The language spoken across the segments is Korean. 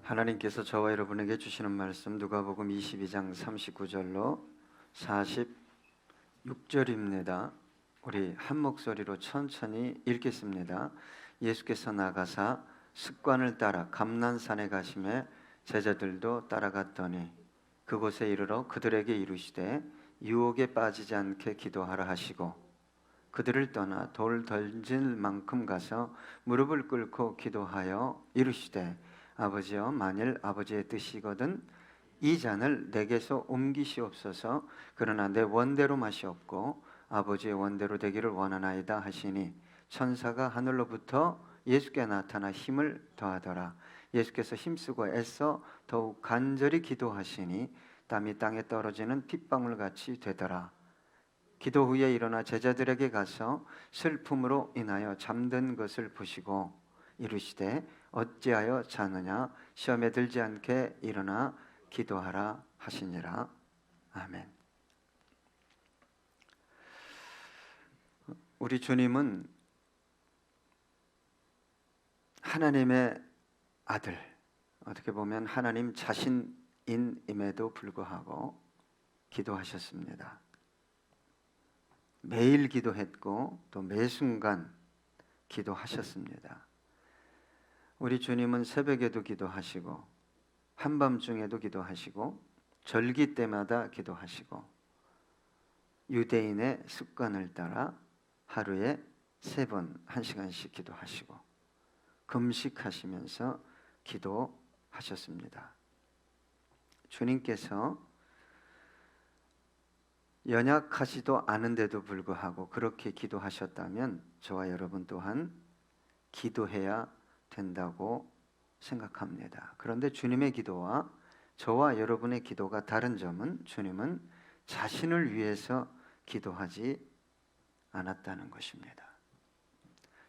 하나님께서 저와 여러분에게 주시는 말씀 누가복음 22장 39절로 46절입니다. 우리 한 목소리로 천천히 읽겠습니다. 예수께서 나가사 습관을 따라 감난산에 가시매 제자들도 따라갔더니 그곳에 이르러 그들에게 이르시되 유혹에 빠지지 않게 기도하라 하시고 그들을 떠나 돌 던질 만큼 가서 무릎을 꿇고 기도하여 이르시되 아버지여, 만일 아버지의 뜻이거든 이 잔을 내게서 옮기시옵소서. 그러나 내 원대로 마시옵고 아버지의 원대로 되기를 원하나이다 하시니 천사가 하늘로부터 예수께 나타나 힘을 더하더라. 예수께서 힘쓰고 애써 더욱 간절히 기도하시니 땀이 땅에 떨어지는 핏방울같이 되더라. 기도 후에 일어나 제자들에게 가서 슬픔으로 인하여 잠든 것을 보시고 이르시되 어찌하여 자느냐, 시험에 들지 않게 일어나 기도하라 하시니라. 아멘. 우리 주님은 하나님의 아들, 어떻게 보면 하나님 자신임에도 불구하고 기도하셨습니다. 매일 기도했고 또 매 순간 기도하셨습니다. 우리 주님은 새벽에도 기도하시고 한밤중에도 기도하시고 절기 때마다 기도하시고 유대인의 습관을 따라 하루에 3번 1시간씩 기도하시고 금식하시면서 기도하셨습니다. 주님께서 연약하지도 않은데도 불구하고 그렇게 기도하셨다면 저와 여러분 또한 기도해야 된다고 생각합니다. 그런데 주님의 기도와 저와 여러분의 기도가 다른 점은 주님은 자신을 위해서 기도하지 않았다는 것입니다.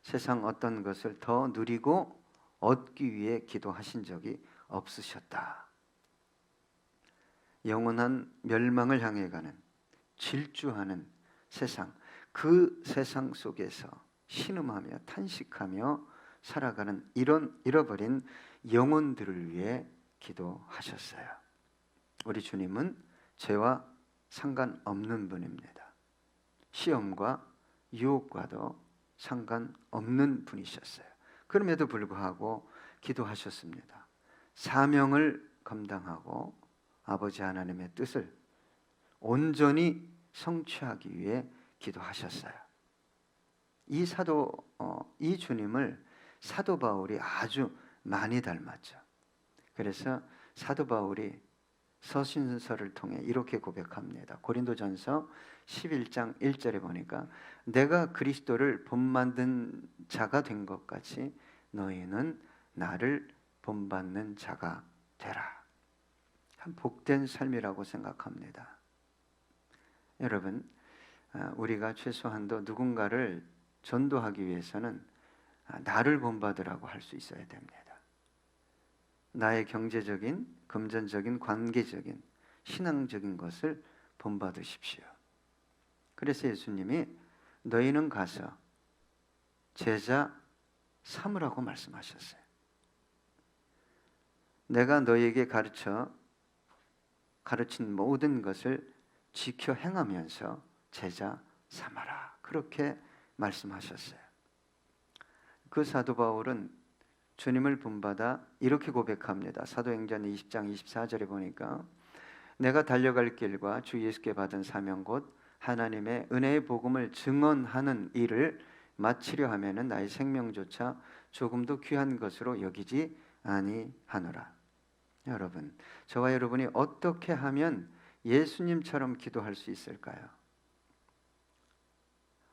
세상 어떤 것을 더 누리고 얻기 위해 기도하신 적이 없으셨다. 영원한 멸망을 향해 가는 질주하는 세상, 그 세상 속에서 신음하며 탄식하며 살아가는 이런 잃어버린 영혼들을 위해 기도하셨어요. 우리 주님은 죄와 상관없는 분입니다. 시험과 유혹과도 상관없는 분이셨어요. 그럼에도 불구하고 기도하셨습니다. 사명을 감당하고 아버지 하나님의 뜻을 온전히 성취하기 위해 기도하셨어요. 이 주님을 사도 바울이 아주 많이 닮았죠. 그래서 사도 바울이 서신서를 통해 이렇게 고백합니다. 고린도전서 11장 1절에 보니까 내가 그리스도를 본받는 자가 된 것 같이 너희는 나를 본받는 자가 되라. 참 복된 삶이라고 생각합니다. 여러분, 우리가 최소한도 누군가를 전도하기 위해서는 나를 본받으라고 할 수 있어야 됩니다. 나의 경제적인, 금전적인, 관계적인, 신앙적인 것을 본받으십시오. 그래서 예수님이 너희는 가서 제자 삼으라고 말씀하셨어요. 내가 너희에게 가르친 모든 것을 지켜 행하면서 제자 삼아라. 그렇게 말씀하셨어요. 그 사도 바울은 주님을 본받아 이렇게 고백합니다. 사도행전 20장 24절에 보니까 내가 달려갈 길과 주 예수께 받은 사명 곧 하나님의 은혜의 복음을 증언하는 일을 마치려 하면은 나의 생명조차 조금도 귀한 것으로 여기지 아니하노라. 여러분, 저와 여러분이 어떻게 하면 예수님처럼 기도할 수 있을까요?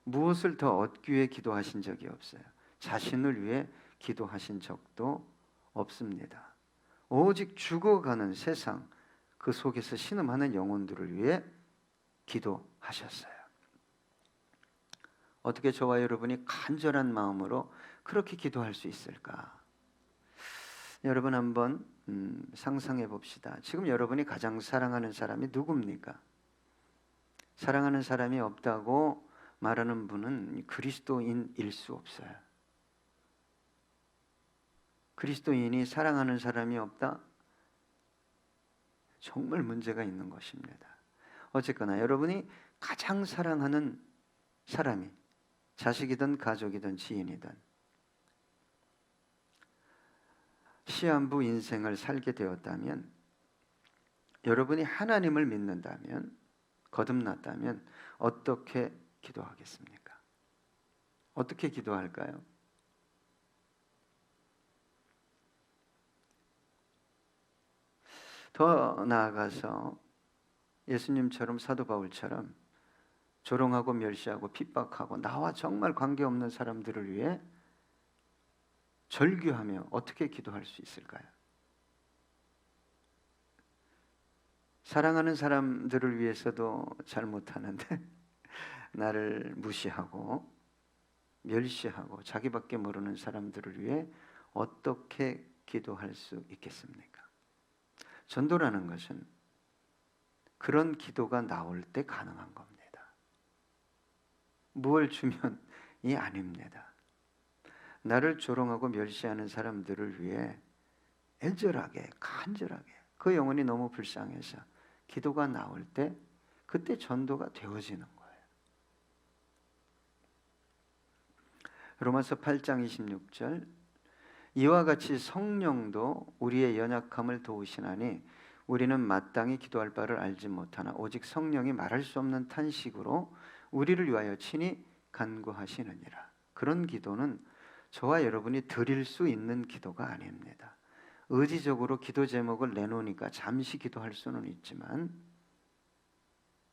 무엇을 더 얻기 위해 기도하신 적이 없어요. 자신을 위해 기도하신 적도 없습니다. 오직 죽어가는 세상, 그 속에서 신음하는 영혼들을 위해 기도하셨어요. 어떻게 저와 여러분이 간절한 마음으로 그렇게 기도할 수 있을까? 여러분 한번 상상해 봅시다. 지금 여러분이 가장 사랑하는 사람이 누굽니까? 사랑하는 사람이 없다고 말하는 분은 그리스도인일 수 없어요. 그리스도인이 사랑하는 사람이 없다? 정말 문제가 있는 것입니다. 어쨌거나 여러분이 가장 사랑하는 사람이 자식이든 가족이든 지인이든 시한부 인생을 살게 되었다면, 여러분이 하나님을 믿는다면, 거듭났다면 어떻게 기도하겠습니까? 어떻게 기도할까요? 더 나아가서 예수님처럼, 사도 바울처럼 조롱하고 멸시하고 핍박하고 나와 정말 관계없는 사람들을 위해 절규하며 어떻게 기도할 수 있을까요? 사랑하는 사람들을 위해서도 잘 못하는데 나를 무시하고 멸시하고 자기밖에 모르는 사람들을 위해 어떻게 기도할 수 있겠습니까? 전도라는 것은 그런 기도가 나올 때 가능한 겁니다. 무엇을 주면이 아닙니다. 나를 조롱하고 멸시하는 사람들을 위해 애절하게, 간절하게, 그 영혼이 너무 불쌍해서 기도가 나올 때 그때 전도가 되어지는 거예요. 로마서 8장 26절, 이와 같이 성령도 우리의 연약함을 도우시나니 우리는 마땅히 기도할 바를 알지 못하나 오직 성령이 말할 수 없는 탄식으로 우리를 위하여 친히 간구하시느니라. 그런 기도는 저와 여러분이 드릴 수 있는 기도가 아닙니다. 의지적으로 기도 제목을 내놓으니까 잠시 기도할 수는 있지만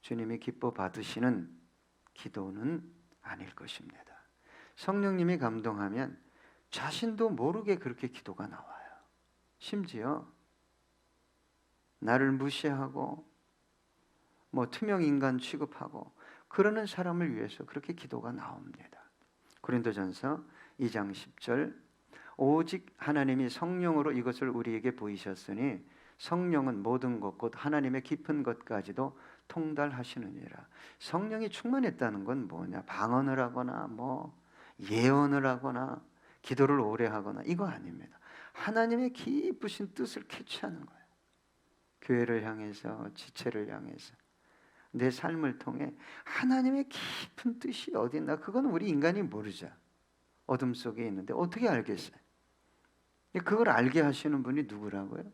주님이 기뻐 받으시는 기도는 아닐 것입니다. 성령님이 감동하면 자신도 모르게 그렇게 기도가 나와요. 심지어 나를 무시하고 투명 인간 취급하고 그러는 사람을 위해서 그렇게 기도가 나옵니다. 고린도전서 2장 10절, 오직 하나님이 성령으로 이것을 우리에게 보이셨으니 성령은 모든 것 곧 하나님의 깊은 것까지도 통달하시느니라. 성령이 충만했다는 건 뭐냐? 방언을 하거나 예언을 하거나 기도를 오래 하거나 이거 아닙니다. 하나님의 깊으신 뜻을 캐치하는 거예요. 교회를 향해서, 지체를 향해서, 내 삶을 통해 하나님의 깊은 뜻이 어디 있나? 그건 우리 인간이 모르죠. 어둠 속에 있는데 어떻게 알겠어요? 그걸 알게 하시는 분이 누구라고요?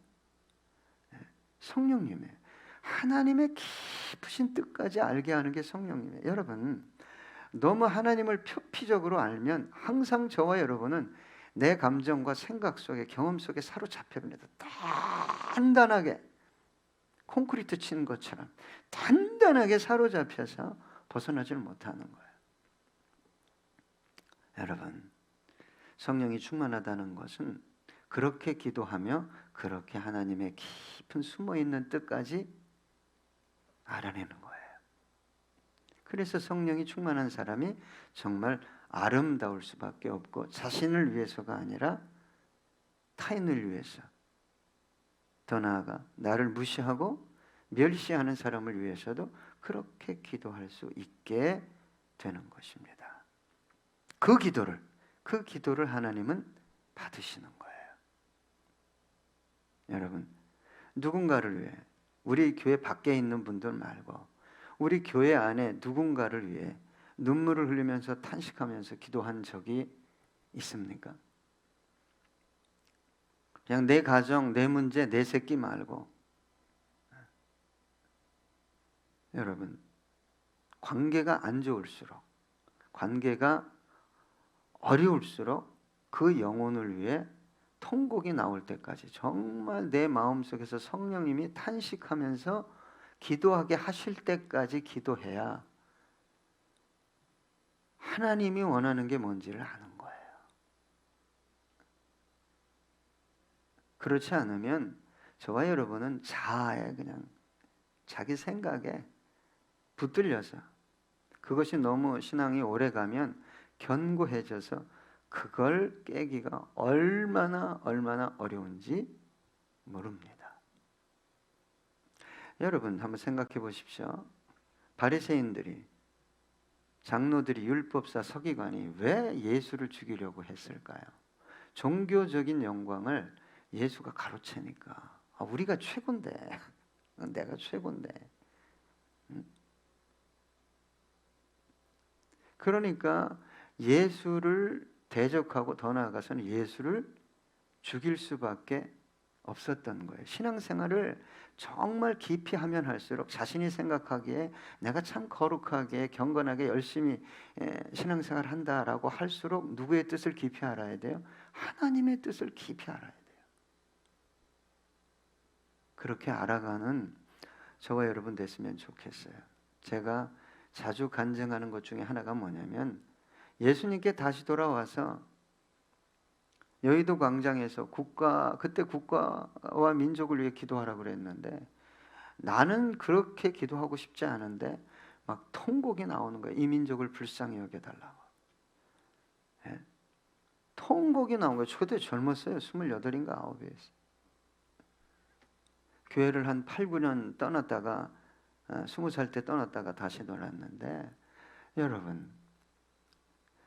성령님이에요. 하나님의 깊으신 뜻까지 알게 하는 게 성령님이에요. 여러분, 너무 하나님을 표피적으로 알면 항상 저와 여러분은 내 감정과 생각 속에, 경험 속에 사로잡혀버립니다. 단단하게 콘크리트 치는 것처럼 단단하게 사로잡혀서 벗어나질 못하는 거예요. 여러분, 성령이 충만하다는 것은 그렇게 기도하며 그렇게 하나님의 깊은 숨어있는 뜻까지 알아내는 거예요. 그래서 성령이 충만한 사람이 정말 아름다울 수밖에 없고, 자신을 위해서가 아니라 타인을 위해서, 더 나아가 나를 무시하고 멸시하는 사람을 위해서도 그렇게 기도할 수 있게 되는 것입니다. 그 기도를 하나님은 받으시는 거예요. 여러분, 누군가를 위해, 우리 교회 밖에 있는 분들 말고 우리 교회 안에 누군가를 위해 눈물을 흘리면서 탄식하면서 기도한 적이 있습니까? 그냥 내 가정, 내 문제, 내 새끼 말고, 여러분, 관계가 안 좋을수록, 관계가 어려울수록 그 영혼을 위해 통곡이 나올 때까지 정말 내 마음속에서 성령님이 탄식하면서 기도하게 하실 때까지 기도해야 하나님이 원하는 게 뭔지를 아는 거예요. 그렇지 않으면 저와 여러분은 자아에, 그냥 자기 생각에 붙들려서, 그것이 너무 신앙이 오래가면 견고해져서 그걸 깨기가 얼마나 어려운지 모릅니다. 여러분, 한번 생각해 보십시오. 바리새인들이, 장로들이, 율법사, 서기관이 왜 예수를 죽이려고 했을까요? 종교적인 영광을 예수가 가로채니까 우리가 최고인데 내가 최고인데. 그러니까 예수를 대적하고 더 나아가서는 예수를 죽일 수밖에 없었던 거예요. 신앙생활을 정말 깊이 하면 할수록 자신이 생각하기에 내가 참 거룩하게 경건하게 열심히 신앙생활 한다라고 할수록 누구의 뜻을 깊이 알아야 돼요? 하나님의 뜻을 깊이 알아야 돼요. 그렇게 알아가는 저와 여러분 됐으면 좋겠어요. 제가 자주 간증하는 것 중에 하나가 뭐냐면 예수님께 다시 돌아와서 여의도 광장에서 그때 국가와 민족을 위해 기도하라고 그랬는데 나는 그렇게 기도하고 싶지 않은데 막 통곡이 나오는 거예요. 이 민족을 불쌍히 여겨달라고. 예? 통곡이 나온 거예요. 그때 젊었어요. 28인가 9이었어요. 교회를 한 8, 9년 떠났다가 20살 때 떠났다가 다시 놀았는데 여러분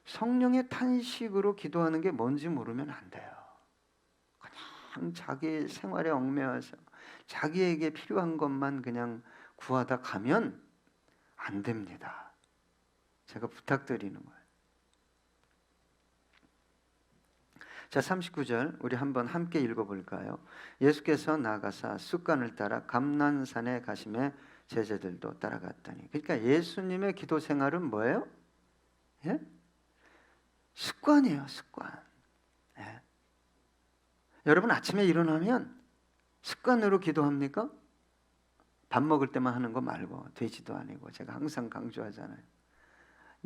성령의 탄식으로 기도하는 게 뭔지 모르면 안 돼요. 그냥 자기 생활에 얽매여서 자기에게 필요한 것만 그냥 구하다 가면 안 됩니다. 제가 부탁드리는 거예요. 자, 39절 우리 한번 함께 읽어볼까요? 예수께서 나가사 숫간을 따라 감난산에 가심에 제자들도 따라갔더니. 그러니까 예수님의 기도 생활은 뭐예요? 예? 습관이에요, 습관. 예. 여러분 아침에 일어나면 습관으로 기도합니까? 밥 먹을 때만 하는 거 말고 되지도 아니고 제가 항상 강조하잖아요.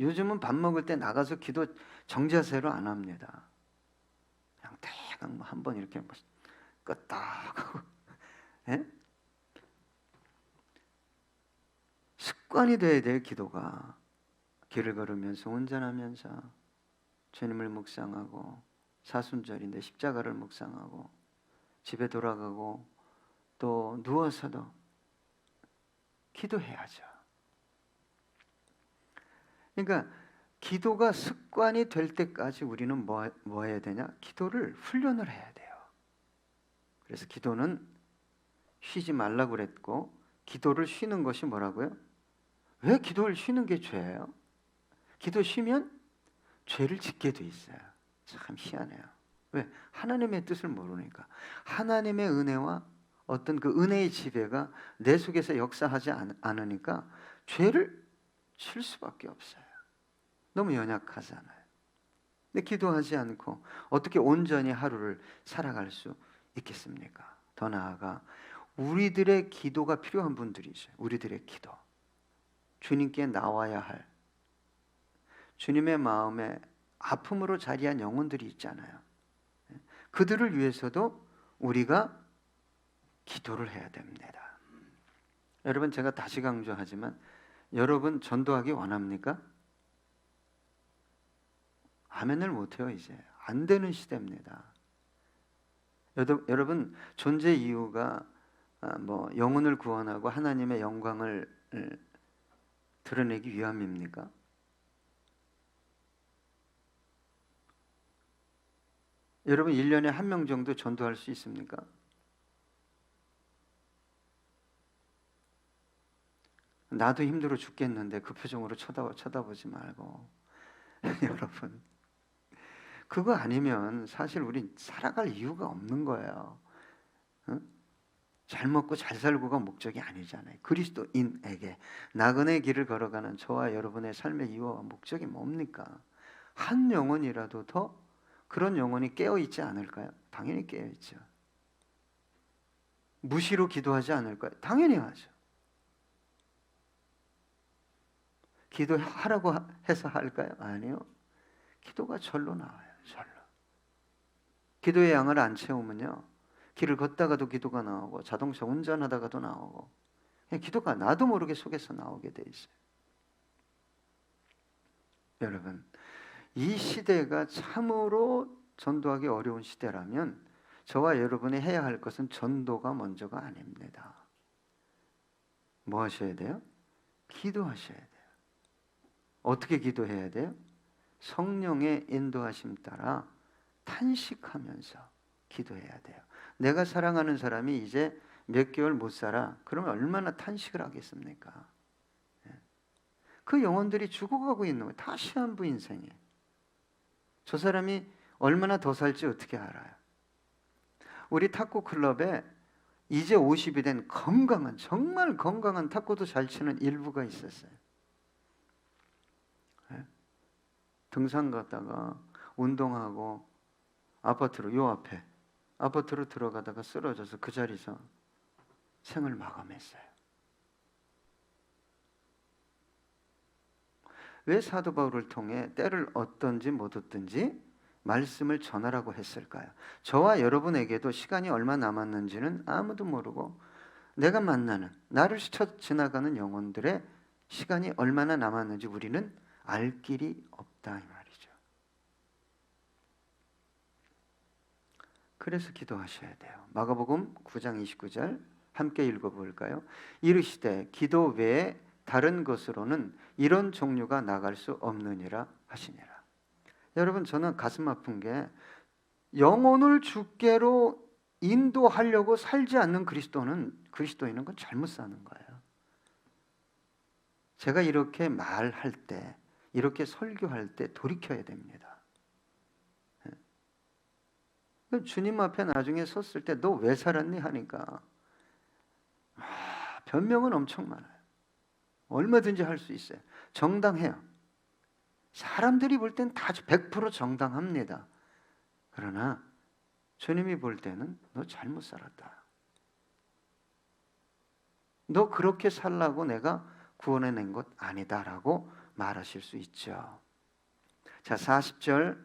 요즘은 밥 먹을 때 나가서 기도 정자세로 안 합니다. 그냥 대강 한번 이렇게 껐다 하고 예? 습관이 돼야 돼요. 기도가 길을 걸으면서 운전하면서 주님을 묵상하고 사순절인데 십자가를 묵상하고 집에 돌아가고 또 누워서도 기도해야죠. 그러니까 기도가 습관이 될 때까지 우리는 뭐 해야 되냐? 기도를 훈련을 해야 돼요. 그래서 기도는 쉬지 말라고 그랬고 기도를 쉬는 것이 뭐라고요? 왜 기도를 쉬는 게 죄예요? 기도 쉬면 죄를 짓게 돼 있어요. 참 희한해요. 왜? 하나님의 뜻을 모르니까. 하나님의 은혜와 어떤 그 은혜의 지배가 내 속에서 역사하지 않으니까 죄를 칠 수밖에 없어요. 너무 연약하잖아요. 근데 기도하지 않고 어떻게 온전히 하루를 살아갈 수 있겠습니까? 더 나아가 우리들의 기도가 필요한 분들이 있어요. 우리들의 기도. 주님께 나와야 할 주님의 마음에 아픔으로 자리한 영혼들이 있잖아요. 그들을 위해서도 우리가 기도를 해야 됩니다. 여러분 제가 다시 강조하지만 여러분 전도하기 원합니까? 아멘을 못해요. 이제 안 되는 시대입니다. 여러분 존재 이유가 뭐 영혼을 구원하고 하나님의 영광을 드러내기 위함입니까? 여러분 1년에 한 명 정도 전도할 수 있습니까? 나도 힘들어 죽겠는데 그 표정으로 쳐다보지 말고 여러분 그거 아니면 사실 우린 살아갈 이유가 없는 거예요. 응? 잘 먹고 잘 살고가 목적이 아니잖아요. 그리스도인에게 나그네 길을 걸어가는 저와 여러분의 삶의 이유와 목적이 뭡니까? 한 영혼이라도 더 그런 영혼이 깨어있지 않을까요? 당연히 깨어있죠. 무시로 기도하지 않을까요? 당연히 하죠. 기도하라고 해서 할까요? 아니요. 기도가 절로 나와요. 절로. 기도의 양을 안 채우면요. 길을 걷다가도 기도가 나오고 자동차 운전하다가도 나오고 그냥 기도가 나도 모르게 속에서 나오게 돼 있어요. 여러분 이 시대가 참으로 전도하기 어려운 시대라면 저와 여러분이 해야 할 것은 전도가 먼저가 아닙니다. 뭐 하셔야 돼요? 기도하셔야 돼요. 어떻게 기도해야 돼요? 성령의 인도하심 따라 탄식하면서 기도해야 돼요. 내가 사랑하는 사람이 이제 몇 개월 못 살아. 그러면 얼마나 탄식을 하겠습니까? 그 영혼들이 죽어가고 있는 거예요. 다 시한부 인생에. 저 사람이 얼마나 더 살지 어떻게 알아요? 우리 탁구 클럽에 이제 50이 된 건강한, 정말 건강한 탁구도 잘 치는 일부가 있었어요. 등산 갔다가 운동하고 아파트로, 요 앞에 아파트로 들어가다가 쓰러져서 그 자리에서 생을 마감했어요. 왜 사도 바울을 통해 때를 얻든지 못 얻든지 말씀을 전하라고 했을까요? 저와 여러분에게도 시간이 얼마 남았는지는 아무도 모르고 내가 만나는, 나를 스쳐 지나가는 영혼들의 시간이 얼마나 남았는지 우리는 알 길이 없다 이 말이죠. 그래서 기도하셔야 돼요. 마가복음 9장 29절 함께 읽어볼까요? 이르시되 기도 외에 다른 것으로는 이런 종류가 나갈 수 없느니라 하시니라. 여러분, 저는 가슴 아픈 게 영혼을 주께로 인도하려고 살지 않는 그리스도인은 그건 잘못 사는 거예요. 제가 이렇게 말할 때, 이렇게 설교할 때 돌이켜야 됩니다. 주님 앞에 나중에 섰을 때 너 왜 살았니 하니까 변명은 엄청 많아요. 얼마든지 할 수 있어요. 정당해요. 사람들이 볼 땐 다 100% 정당합니다. 그러나 주님이 볼 때는 너 잘못 살았다. 너 그렇게 살라고 내가 구원해낸 것 아니다라고 말하실 수 있죠. 자, 40절,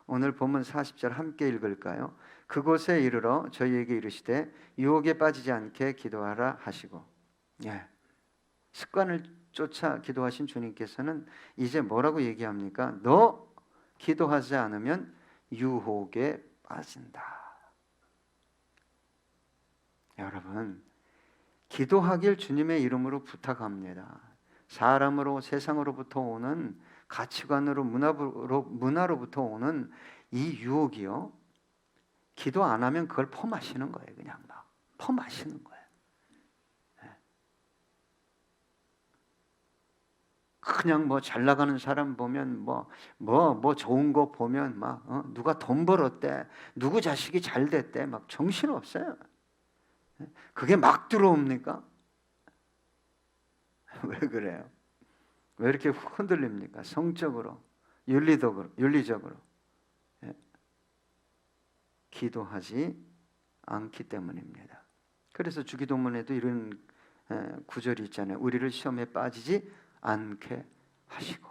오늘 본문 40절 함께 읽을까요? 그곳에 이르러 저희에게 이르시되 유혹에 빠지지 않게 기도하라 하시고, 습관을 쫓아 기도하신 주님께서는 이제 뭐라고 얘기합니까? 너 기도하지 않으면 유혹에 빠진다. 여러분, 기도하길 주님의 이름으로 부탁합니다. 사람으로, 세상으로부터 오는 가치관으로, 문화로부터 오는 이 유혹이요, 기도 안 하면 그걸 퍼마시는 거예요. 그냥 막 퍼마시는 거예요. 그냥 뭐 잘 나가는 사람 보면 뭐 좋은 거 보면 막 누가 돈 벌었대, 누구 자식이 잘 됐대, 막 정신 없어요. 그게 막 들어옵니까? 왜 그래요? 왜 이렇게 흔들립니까? 성적으로, 윤리적으로 기도하지 않기 때문입니다. 그래서 주기도문에도 이런 구절이 있잖아요. 우리를 시험에 빠지지 않게 하시고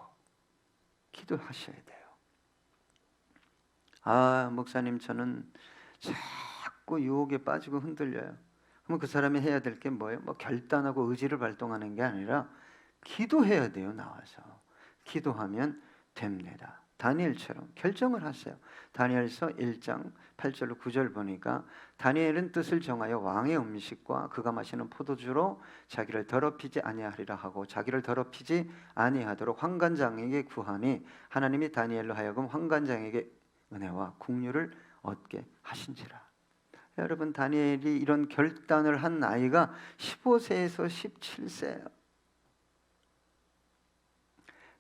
기도하셔야 돼요. 목사님, 저는 자꾸 유혹에 빠지고 흔들려요. 그럼 그 사람이 해야 될 게 뭐예요? 결단하고 의지를 발동하는 게 아니라 기도해야 돼요. 나와서 기도하면 됩니다. 다니엘처럼 결정을 하세요. 다니엘서 1장 8절로 9절 보니까 다니엘은 뜻을 정하여 왕의 음식과 그가 마시는 포도주로 자기를 더럽히지 아니하리라 하고 자기를 더럽히지 아니하도록 환관장에게 구하니 하나님이 다니엘로 하여금 환관장에게 은혜와 긍휼을 얻게 하신지라. 여러분, 다니엘이 이런 결단을 한 나이가 15세에서 17세예요.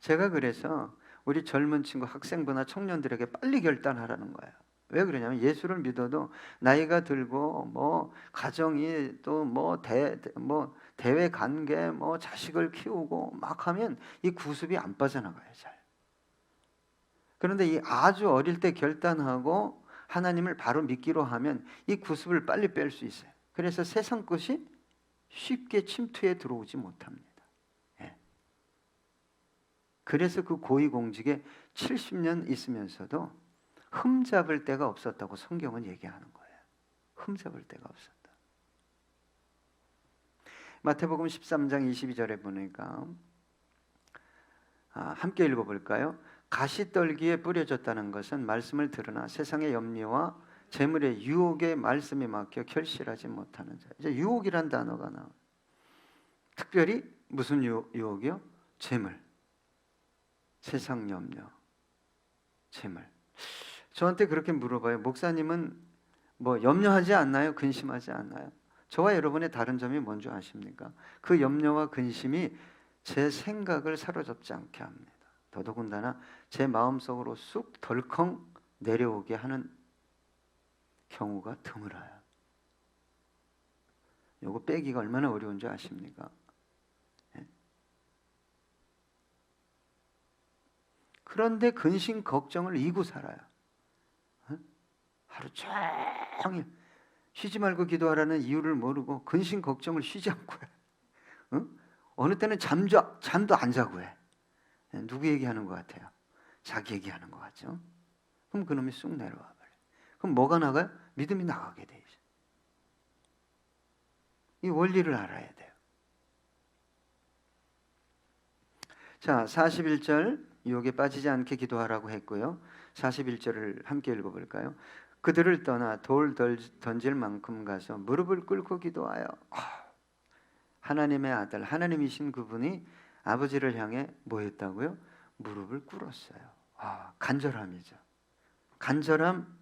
제가 그래서 우리 젊은 친구, 학생부나 청년들에게 빨리 결단하라는 거예요. 왜 그러냐면 예수를 믿어도 나이가 들고 가정이 또 대외 관계 자식을 키우고 막 하면 이 구습이 안 빠져나가요, 잘. 그런데 이 아주 어릴 때 결단하고 하나님을 바로 믿기로 하면 이 구습을 빨리 뺄 수 있어요. 그래서 세상 것이 쉽게 침투해 들어오지 못합니다. 그래서 그 고위공직에 70년 있으면서도 흠잡을 데가 없었다고 성경은 얘기하는 거예요. 흠잡을 데가 없었다. 마태복음 13장 22절에 보니까 함께 읽어볼까요? 가시떨기에 뿌려졌다는 것은 말씀을 들으나 세상의 염려와 재물의 유혹에 말씀에 막혀 결실하지 못하는 자. 이제 유혹이란 단어가 나와요. 특별히 무슨 유혹이요? 재물, 세상 염려, 재물. 저한테 그렇게 물어봐요. 목사님은 뭐 염려하지 않나요? 근심하지 않나요? 저와 여러분의 다른 점이 뭔지 아십니까? 그 염려와 근심이 제 생각을 사로잡지 않게 합니다. 더더군다나 제 마음속으로 쑥 덜컹 내려오게 하는 경우가 드물어요. 요거 빼기가 얼마나 어려운지 아십니까? 예? 그런데 근심 걱정을 이고 살아요. 어? 하루 종일 쉬지 말고 기도하라는 이유를 모르고 근심 걱정을 쉬지 않고 해. 어? 어느 때는 잠도 안 자고 해. 예, 누구 얘기하는 것 같아요? 자기 얘기하는 것 같죠? 그럼 그놈이 쑥 내려와 버려. 그럼 뭐가 나가요? 믿음이 나가게 돼 있어요. 이 원리를 알아야 돼요. 자, 41절 유혹에 빠지지 않게 기도하라고 했고요. 41절을 함께 읽어볼까요? 그들을 떠나 돌 던질 만큼 가서 무릎을 꿇고 기도하여 하나님의 아들 하나님이신 그분이 아버지를 향해 뭐 했다고요? 무릎을 꿇었어요. 간절함이죠. 간절함,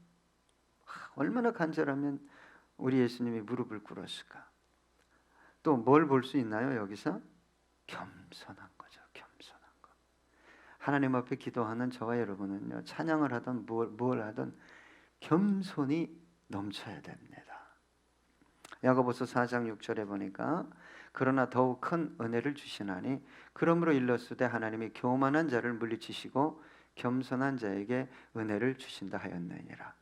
얼마나 간절하면 우리 예수님이 무릎을 꿇었을까? 또 뭘 볼 수 있나요? 여기서 겸손한 거죠. 겸손한 거. 하나님 앞에 기도하는 저와 여러분은요, 찬양을 하든 뭘 하든 겸손이 넘쳐야 됩니다. 야고보서 4장 6절에 보니까 그러나 더욱 큰 은혜를 주시나니 그러므로 일렀으되 하나님이 교만한 자를 물리치시고 겸손한 자에게 은혜를 주신다 하였느니라.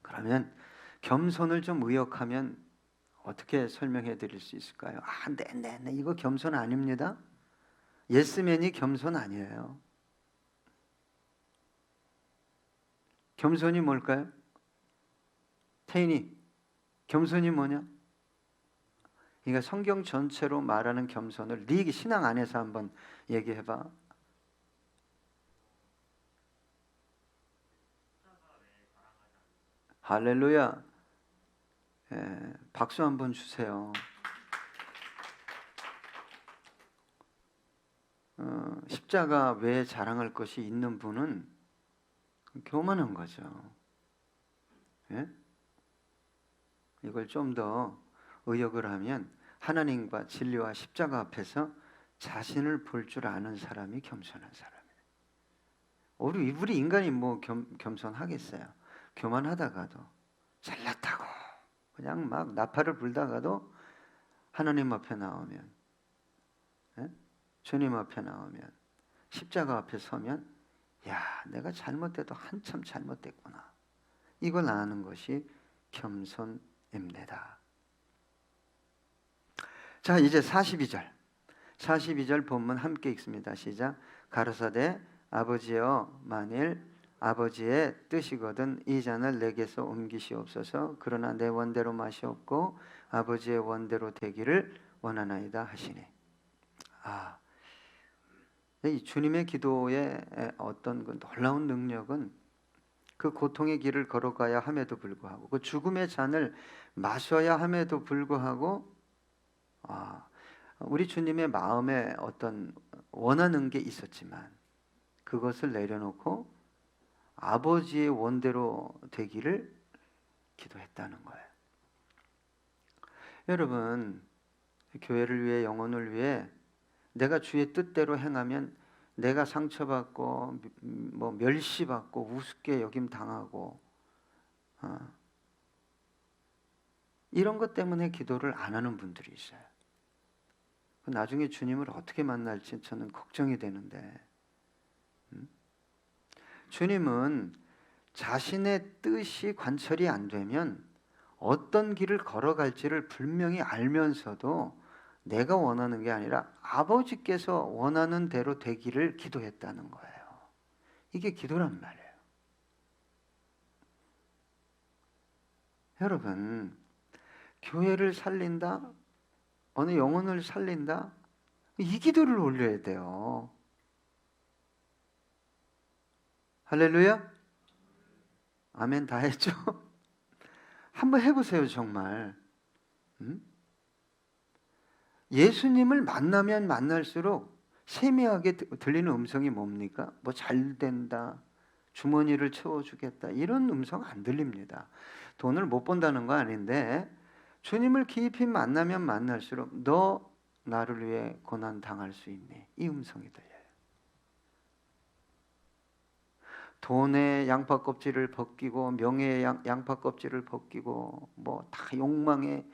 그러면 겸손을 좀 의역하면 어떻게 설명해 드릴 수 있을까요? 네, 이거 겸손 아닙니다. 예스맨이 겸손 아니에요. 겸손이 뭘까요? 태인이, 겸손이 뭐냐? 그러니까 성경 전체로 말하는 겸손을 네 신앙 안에서 한번 얘기해봐. 할렐루야. 박수 한번 주세요. 십자가 외에 자랑할 것이 있는 분은 교만한 거죠. 예? 이걸 좀 더 의역을 하면 하나님과 진리와 십자가 앞에서 자신을 볼 줄 아는 사람이 겸손한 사람이에요. 우리 인간이 뭐 겸손하겠어요? 교만하다가도 잘났다고 그냥 막 나팔을 불다가도 하나님 앞에 나오면, 예? 주님 앞에 나오면, 십자가 앞에 서면, 야, 내가 잘못돼도 한참 잘못됐구나. 이걸 아는 것이 겸손입니다. 자, 이제 42절 본문 함께 읽습니다. 시작. 가로사대 아버지여 만일 아버지의 뜻이거든 이 잔을 내게서 옮기시옵소서. 그러나 내 원대로 마시옵고 아버지의 원대로 되기를 원하나이다 하시니. 이 주님의 기도의 어떤 그 놀라운 능력은 그 고통의 길을 걸어가야 함에도 불구하고 그 죽음의 잔을 마셔야 함에도 불구하고 우리 주님의 마음에 어떤 원하는 게 있었지만 그것을 내려놓고 아버지의 원대로 되기를 기도했다는 거예요. 여러분, 교회를 위해 영혼을 위해 내가 주의 뜻대로 행하면 내가 상처받고 뭐 멸시받고 우습게 여김 당하고 이런 것 때문에 기도를 안 하는 분들이 있어요. 나중에 주님을 어떻게 만날지 저는 걱정이 되는데 주님은 자신의 뜻이 관철이 안 되면 어떤 길을 걸어갈지를 분명히 알면서도 내가 원하는 게 아니라 아버지께서 원하는 대로 되기를 기도했다는 거예요. 이게 기도란 말이에요. 여러분, 교회를 살린다? 어느 영혼을 살린다? 이 기도를 올려야 돼요. 할렐루야? 아멘 다 했죠? 한번 해보세요, 정말. 예수님을 만나면 만날수록 세미하게 들리는 음성이 뭡니까? 뭐 잘 된다, 주머니를 채워주겠다 이런 음성 안 들립니다. 돈을 못 번다는 거 아닌데 주님을 깊이 만나면 만날수록 너 나를 위해 고난 당할 수 있니? 이 음성이 들려요. 돈의 양파 껍질을 벗기고 명예의 양파 껍질을 벗기고 뭐 다 욕망의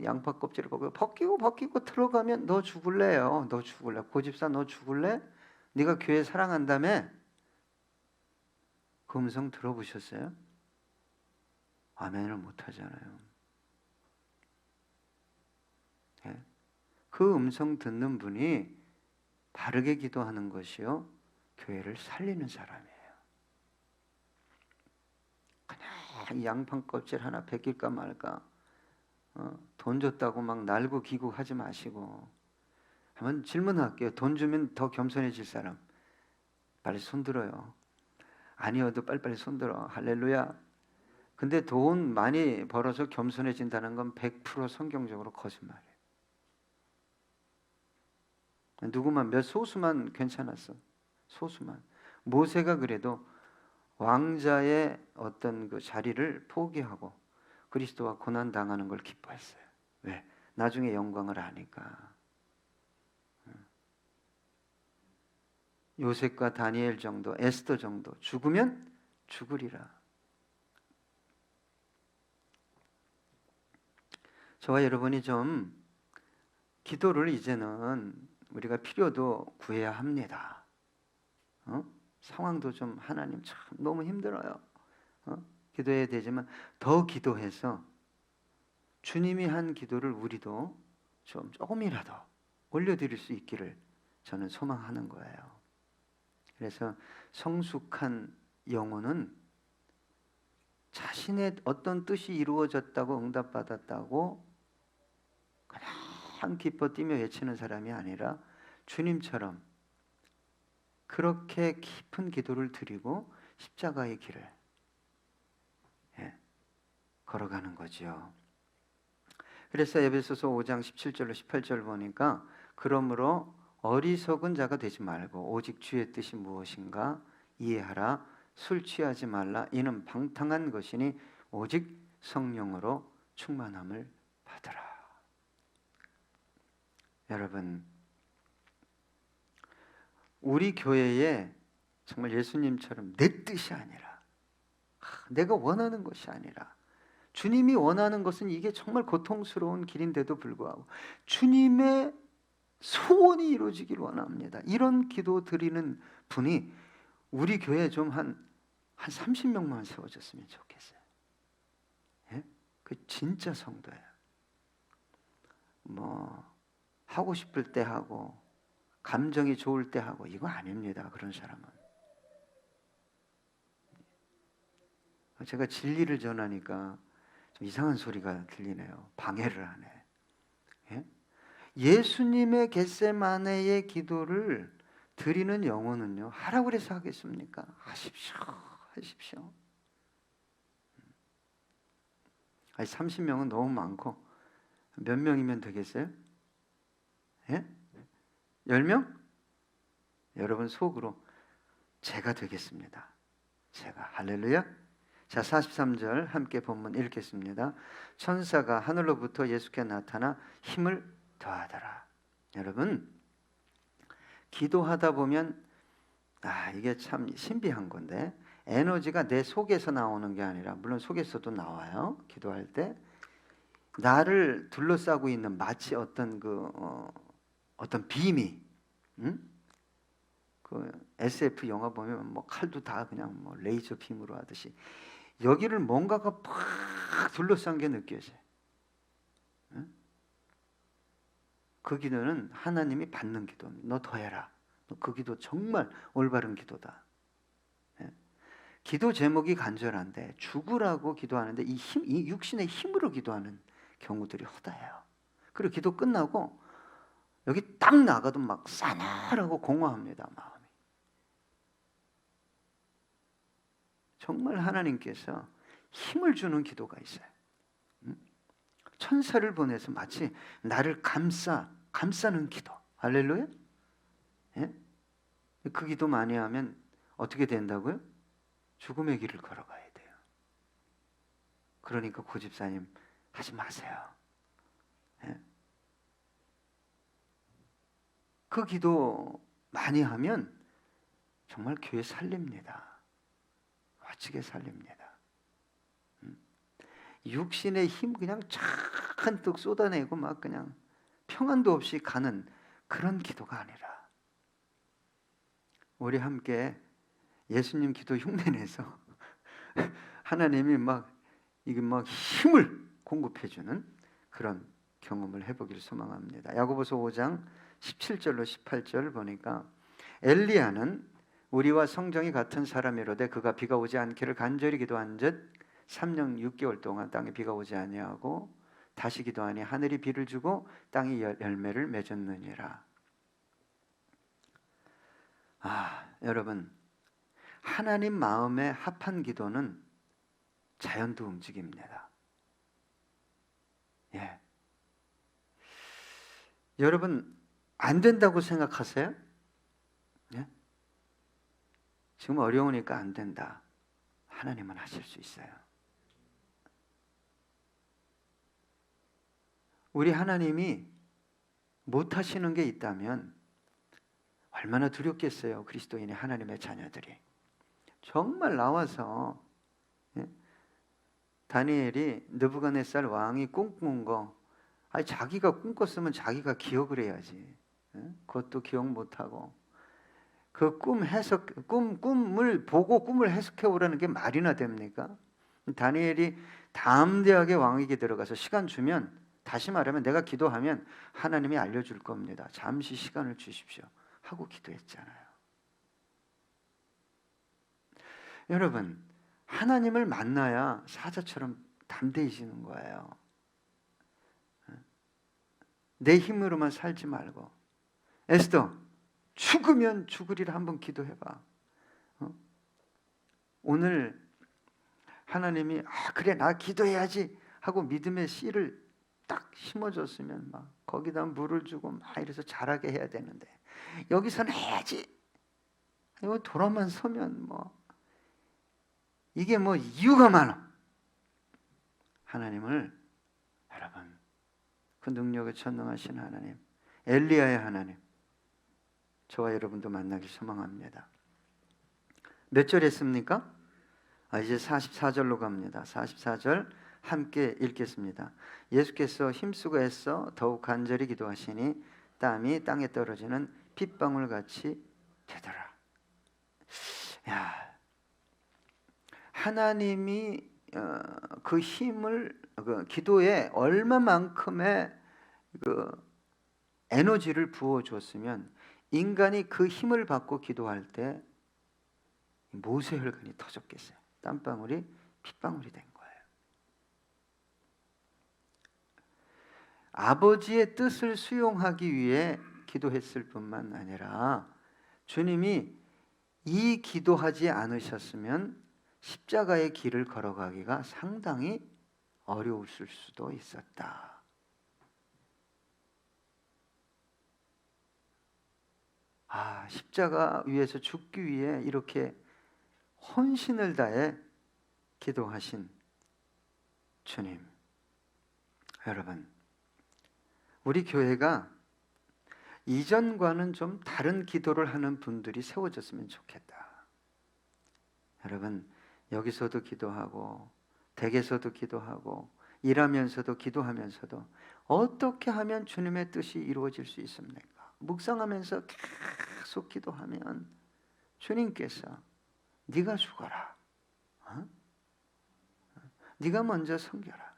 양파 껍질을 벗기고 들어가면 너 죽을래요. 너 죽을래. 고집사 너 죽을래? 네가 교회 사랑한다며? 그 음성 들어보셨어요? 아멘을 못 하잖아요. 네? 그 음성 듣는 분이 바르게 기도하는 것이요 교회를 살리는 사람이에요. 그냥 양파 껍질 하나 벗길까 말까 돈 줬다고 막 날고 기고 하지 마시고. 한번 질문할게요. 돈 주면 더 겸손해질 사람 빨리 손들어요. 아니어도 빨리빨리 손들어. 할렐루야. 근데 돈 많이 벌어서 겸손해진다는 건 100% 성경적으로 거짓말이에요. 누구만 몇 소수만 괜찮았어. 소수만. 모세가 그래도 왕자의 어떤 그 자리를 포기하고 그리스도와 고난 당하는 걸 기뻐했어요. 왜? 나중에 영광을 아니까. 요셉과 다니엘 정도, 에스더 정도 죽으면 죽으리라. 저와 여러분이 좀 기도를 이제는 우리가 필요도 구해야 합니다. 상황도 좀 하나님 참 너무 힘들어요. 기도해야 되지만 더 기도해서 주님이 한 기도를 우리도 좀 조금이라도 올려드릴 수 있기를 저는 소망하는 거예요. 그래서 성숙한 영혼은 자신의 어떤 뜻이 이루어졌다고 응답받았다고 그냥 기뻐 뛰며 외치는 사람이 아니라 주님처럼 그렇게 깊은 기도를 드리고 십자가의 길을 걸어가는 거죠. 그래서 에베소서 5장 17절로 18절 보니까 그러므로 어리석은 자가 되지 말고 오직 주의 뜻이 무엇인가 이해하라. 술 취하지 말라. 이는 방탕한 것이니 오직 성령으로 충만함을 받으라. 여러분, 우리 교회에 정말 예수님처럼 내 뜻이 아니라 내가 원하는 것이 아니라 주님이 원하는 것은 이게 정말 고통스러운 길인데도 불구하고 주님의 소원이 이루어지길 원합니다. 이런 기도 드리는 분이 우리 교회에 좀 한 30명만 세워졌으면 좋겠어요. 예? 그 진짜 성도예요. 뭐 하고 싶을 때 하고 감정이 좋을 때 하고 이거 아닙니다. 그런 사람은. 제가 진리를 전하니까 좀 이상한 소리가 들리네요. 방해를 하네. 예? 예수님의 겟세마네의 기도를 드리는 영혼은요 하라고 그래서 하겠습니까? 하십시오. 하십시오. 아니 30명은 너무 많고 몇 명이면 되겠어요? 예? 10명? 여러분 속으로 제가 되겠습니다. 제가. 할렐루야. 자 43절 함께 본문 읽겠습니다. 천사가 하늘로부터 예수께 나타나 힘을 더하더라. 여러분 기도하다 보면 이게 참 신비한 건데 에너지가 내 속에서 나오는 게 아니라 물론 속에서도 나와요. 기도할 때 나를 둘러싸고 있는 마치 어떤 어떤 빔이 그 SF 영화 보면 뭐 칼도 다 그냥 뭐 레이저 빔으로 하듯이 여기를 뭔가가 팍 둘러싼 게 느껴져요. 그 기도는 하나님이 받는 기도입니다. 너 더 해라. 그 기도 정말 올바른 기도다. 기도 제목이 간절한데 죽으라고 기도하는데 이 육신의 힘으로 기도하는 경우들이 허다해요. 그리고 기도 끝나고 여기 딱 나가도 막 싸늘하고 공허합니다. 마음이. 정말 하나님께서 힘을 주는 기도가 있어요. 천사를 보내서 마치 나를 감싸는 기도. 할렐루야. 예? 그 기도 많이 하면 어떻게 된다고요? 죽음의 길을 걸어가야 돼요. 그러니까 고집사님 하지 마세요. 예? 그 기도 많이 하면 정말 교회 살립니다. 멋지게 살립니다. 육신의 힘 그냥 잔뜩 쏟아내고 막 그냥 평안도 없이 가는 그런 기도가 아니라 우리 함께 예수님 기도 흉내내서 하나님이 이게 막 힘을 공급해 주는 그런 경험을 해보기를 소망합니다. 야고보서 5장 17절로 18절 보니까 엘리야는 우리와 성정이 같은 사람이로되 그가 비가 오지 않기를 간절히 기도한즉 3년 6개월 동안 땅에 비가 오지 아니하고 다시 기도하니 하늘이 비를 주고 땅이 열매를 맺었느니라. 여러분, 하나님 마음에 합한 기도는 자연도 움직입니다. 예. 여러분, 안 된다고 생각하세요? 예? 지금 어려우니까 안 된다. 하나님은 하실 수 있어요. 우리 하나님이 못 하시는 게 있다면 얼마나 두렵겠어요. 그리스도인의 하나님의 자녀들이. 정말 나와서 다니엘이 느부갓네살 왕이 꿈꾼 거 자기가 꿈꿨으면 자기가 기억을 해야지. 그것도 기억 못하고 그 꿈을 보고 꿈을 해석해 오라는 게 말이나 됩니까? 다니엘이 담대하게 왕에게 들어가서 시간 주면, 다시 말하면 내가 기도하면 하나님이 알려줄 겁니다. 잠시 시간을 주십시오 하고 기도했잖아요. 여러분, 하나님을 만나야 사자처럼 담대해지는 거예요. 내 힘으로만 살지 말고, 에스더 죽으면 죽으리라 한번 기도해봐. 오늘 하나님이 그래 나 기도해야지 하고 믿음의 씨를 딱 심어줬으면 막 거기다 물을 주고 막 이래서 자라게 해야 되는데 여기서는 해야지. 이거 돌아만 서면 이게 이유가 많아. 하나님을, 여러분, 그 능력에 전능하신 하나님, 엘리야의 하나님, 저와 여러분도 만나길 소망합니다. 몇 절 했습니까? 이제 44절로 갑니다. 44절 함께 읽겠습니다. 예수께서 힘쓰고 애써 더욱 간절히 기도하시니 땀이 땅에 떨어지는 핏방울같이 되더라. 하나님이 그 힘을 기도에 얼마만큼의 에너지를 부어줬으면 인간이 그 힘을 받고 기도할 때 모세혈관이 터졌겠어요. 땀방울이 핏방울이 된 거예요. 아버지의 뜻을 수용하기 위해 기도했을 뿐만 아니라 주님이 이 기도하지 않으셨으면 십자가의 길을 걸어가기가 상당히 어려웠을 수도 있었다. 십자가 위에서 죽기 위해 이렇게 헌신을 다해 기도하신 주님. 여러분, 우리 교회가 이전과는 좀 다른 기도를 하는 분들이 세워졌으면 좋겠다. 여러분, 여기서도 기도하고 댁에서도 기도하고 일하면서도 기도하면서도 어떻게 하면 주님의 뜻이 이루어질 수 있습니까? 묵상하면서 계속 기도하면 주님께서 네가 죽어라, 네가 먼저 섬겨라,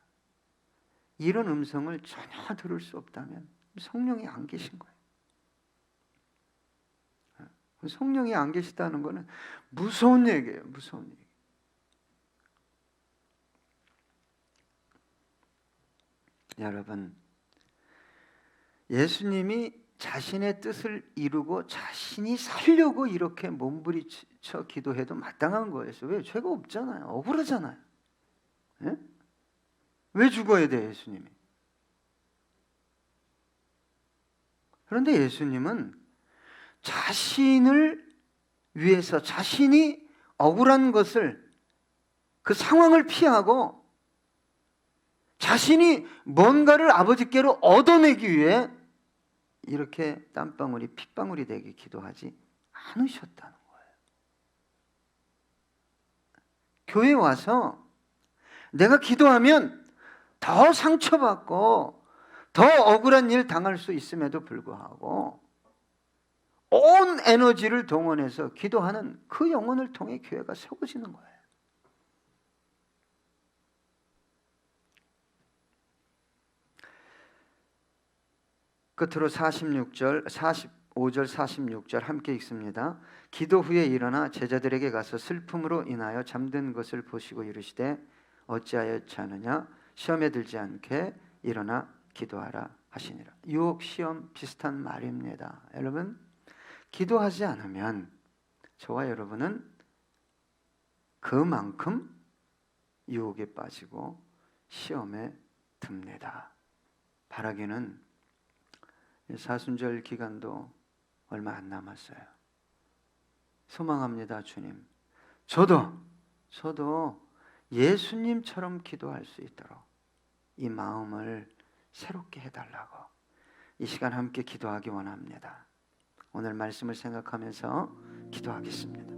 이런 음성을 전혀 들을 수 없다면 성령이 안 계신 거예요. 성령이 안 계시다는 것은 무서운 얘기예요. 무서운 얘기. 여러분, 예수님이 자신의 뜻을 이루고 자신이 살려고 이렇게 몸부림쳐 기도해도 마땅한 거예요. 왜? 죄가 없잖아요. 억울하잖아요. 예? 왜 죽어야 돼, 예수님이? 그런데 예수님은 자신을 위해서 자신이 억울한 것을, 그 상황을 피하고 자신이 뭔가를 아버지께로 얻어내기 위해 이렇게 땀방울이 핏방울이 되게 기도하지 않으셨다는 거예요. 교회에 와서 내가 기도하면 더 상처받고 더 억울한 일 당할 수 있음에도 불구하고 온 에너지를 동원해서 기도하는 그 영혼을 통해 교회가 세워지는 거예요. 끝으로 45절 46절 함께 읽습니다. 기도 후에 일어나 제자들에게 가서 슬픔으로 인하여 잠든 것을 보시고 이르시되 어찌하여 자느냐, 시험에 들지 않게 일어나 기도하라 하시니라. 유혹, 시험 비슷한 말입니다. 여러분, 기도하지 않으면 저와 여러분은 그만큼 유혹에 빠지고 시험에 듭니다. 바라기는 사순절 기간도 얼마 안 남았어요. 소망합니다, 주님. 저도 예수님처럼 기도할 수 있도록 이 마음을 새롭게 해달라고 이 시간 함께 기도하기 원합니다. 오늘 말씀을 생각하면서 기도하겠습니다.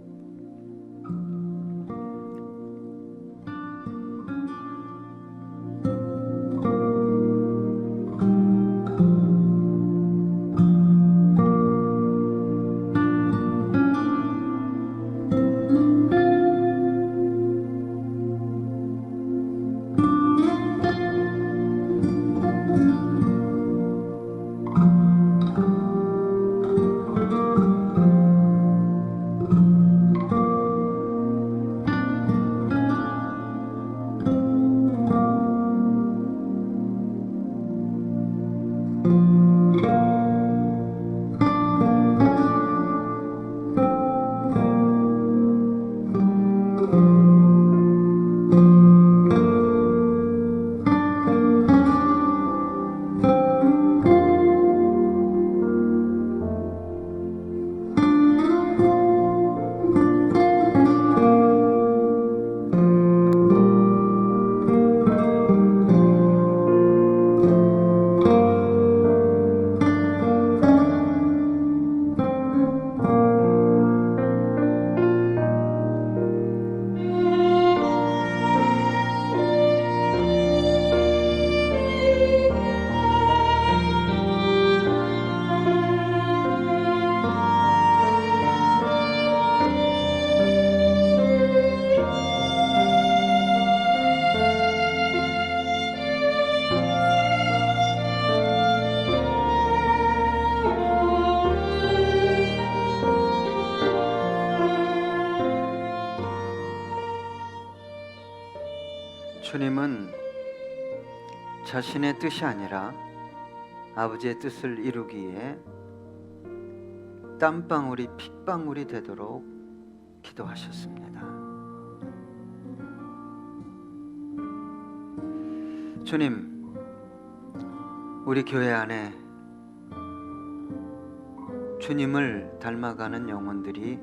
주님은 자신의 뜻이 아니라 아버지의 뜻을 이루기에 땀방울이 핏방울이 되도록 기도하셨습니다. 주님, 우리 교회 안에 주님을 닮아가는 영혼들이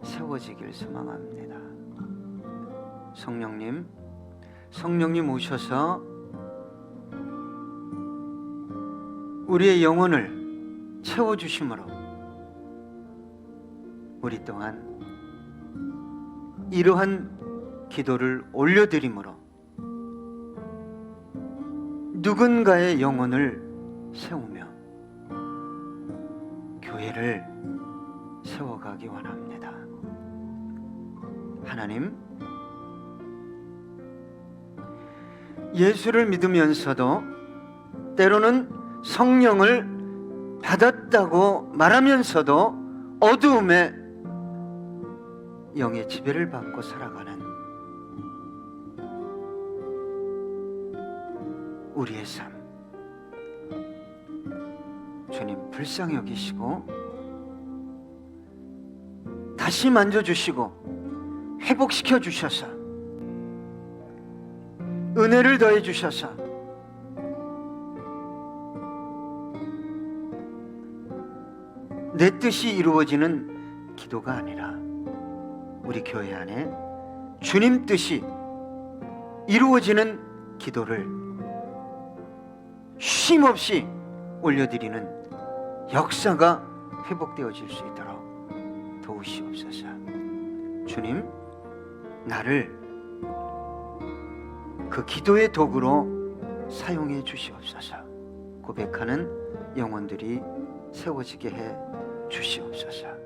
세워지길 소망합니다. 성령님 오셔서 우리의 영혼을 채워주심으로 우리 또한 이러한 기도를 올려드림으로 누군가의 영혼을 세우며 교회를 세워가기 원합니다. 하나님, 예수를 믿으면서도 때로는 성령을 받았다고 말하면서도 어두움에 영의 지배를 받고 살아가는 우리의 삶, 주님 불쌍히 여기시고 다시 만져주시고 회복시켜 주셔서 은혜를 더해 주셔서 내 뜻이 이루어지는 기도가 아니라 우리 교회 안에 주님 뜻이 이루어지는 기도를 쉼 없이 올려드리는 역사가 회복되어질 수 있도록 도우시옵소서. 주님, 나를 그 기도의 도구로 사용해 주시옵소서. 고백하는 영혼들이 세워지게 해 주시옵소서.